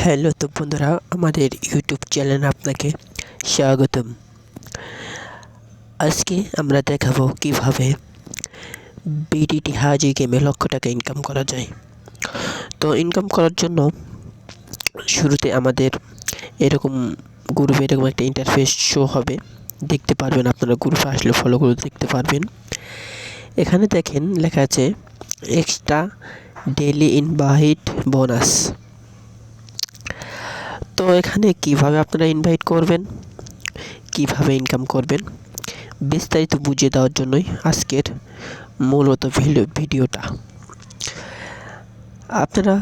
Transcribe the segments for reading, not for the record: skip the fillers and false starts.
Hello তো বন্ধুরা, আমাদের ইউটিউব চ্যানেলে আপনাকে স্বাগতম। আজকে আমরা দেখাবো কিভাবে বিডিটি হাজি গেমে লক্ষ টাকা ইনকাম করা যায়। তো ইনকাম করার জন্য শুরুতে আমাদের এরকম গ্রুপে এরকম একটা ইন্টারফেস শো হবে, দেখতে পারবেন। আপনারা গ্রুপে আসলে ফলো করে দেখতে পারবেন। এখানে দেখেন লেখা আছে এক্সট্রা ডেইলি ইনভাইট বোনাস। তো এখানে কিভাবে আপনারা ইনভাইট করবেন, কিভাবে ইনকাম করবেন, বিস্তারিত বুঝিয়ে দেওয়ার জন্যই আজকের মূলত ভিডিওটা। আপনারা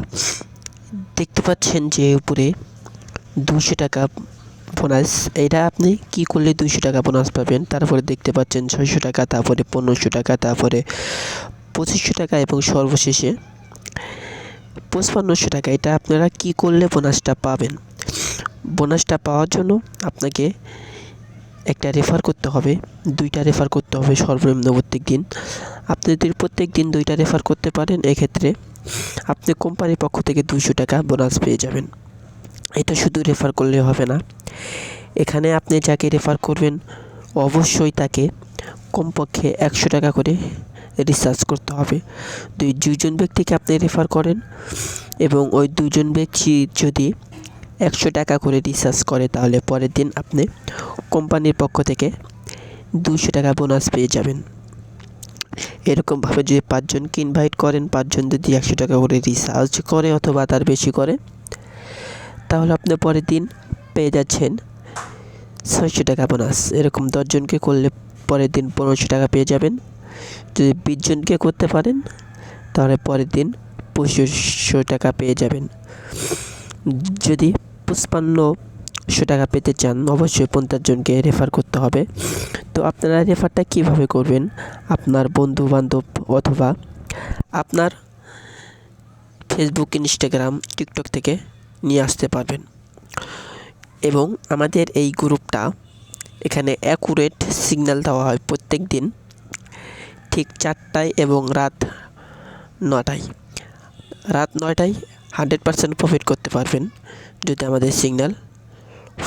দেখতে পাচ্ছেন যে উপরে 200 টাকা বোনাস। এটা আপনি কি করলে 200 টাকা বোনাস পাবেন। তারপরে দেখতে পাচ্ছেন 600 টাকা, তারপরে 1500 টাকা, তারপরে 2500 টাকা এবং সর্বশেষে 5500 টাকা। এটা আপনারা কি করলে বোনাসটা পাবেন। বোনাসটা পাওয়ার জন্য আপনাকে একটা রেফার করতে হবে, 2টা রেফার করতে হবে সর্বনিম্ন প্রত্যেক দিন। আপনি যদি প্রত্যেক দিন 2টা রেফার করতে পারেন, এক্ষেত্রে আপনি কোম্পানির পক্ষ থেকে 200 টাকা বোনাস পেয়ে যাবেন। এটা শুধু রেফার করলে হবে না, এখানে আপনি যাকে রেফার করবেন অবশ্যই তাকে কমপক্ষে 100 টাকা করে রিচার্জ করতে হবে। দুজন ব্যক্তিকে আপনি রেফার করেন এবং ওই 2জন ব্যক্তি যদি 100 টাকা করে রিচার্জ করে, তাহলে পরের দিন আপনি কোম্পানির পক্ষ থেকে 200 টাকা বোনাস পেয়ে যাবেন। এরকমভাবে যদি 5 জনকে ইনভাইট করেন, 5 জন যদি 100 টাকা করে রিচার্জ করে অথবা তার বেশি করে, তাহলে আপনি পরের দিন পেয়ে যাচ্ছেন 600 টাকা বোনাস। এরকম 10 জনকে করলে পরের দিন 1500 টাকা পেয়ে যাবেন। যদি 20 জনকে করতে পারেন, তাহলে পরের দিন 2500 টাকা পেয়ে যাবেন। যদি 5500 টাকা পেতে চান, অবশ্যই 50 জনকে রেফার করতে হবে। তো আপনারা রেফারটা কিভাবে করবেন, আপনার বন্ধু বান্ধব অথবা আপনার ফেসবুক, ইনস্টাগ্রাম, টিকটক থেকে নিয়ে আসতে পারবেন। এবং আমাদের এই গ্রুপটা, এখানে অ্যাকুরেট সিগন্যাল দেওয়া হয় প্রত্যেক দিন ঠিক 4টায় এবং রাত 9টায়। রাত 9টায় 100% প্রফিট করতে পারবেন যদি আমাদের সিগন্যাল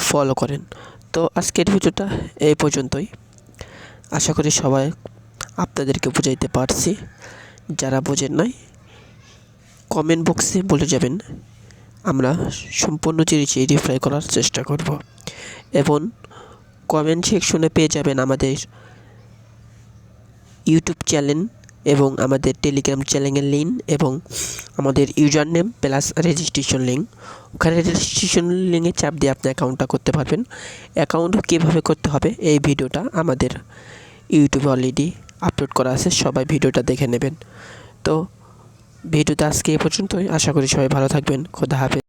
ফলো করেন। তো আজকের ভিডিওটা এই পর্যন্তই। আশা করি সবাই আপনাদেরকে বুঝাইতে পারছি। যারা বোঝেন নাই, কমেন্ট বক্সে বলে যাবেন, আমরা সম্পূর্ণ জিনিস রিপ্লাই করার চেষ্টা করব। এবং কমেন্ট সেকশনে পেয়ে যাবেন আমাদের ইউটিউব চ্যানেল এবং আমাদের টেলিগ্রাম চ্যানেলের লিঙ্ক এবং আমাদের user name plus registration link. ওখানে রেজিস্ট্রেশন লিঙ্কে চাপ দিয়ে আপনি অ্যাকাউন্টটা করতে পারবেন। অ্যাকাউন্ট কীভাবে করতে হবে এই ভিডিওটা আমাদের ইউটিউবে অলরেডি আপলোড করা আছে, সবাই ভিডিওটা দেখে নেবেন। তো ভিডিওটা আজকে এই পর্যন্তই। আশা করি সবাই ভালো থাকবেন। খোদা হাফেজ।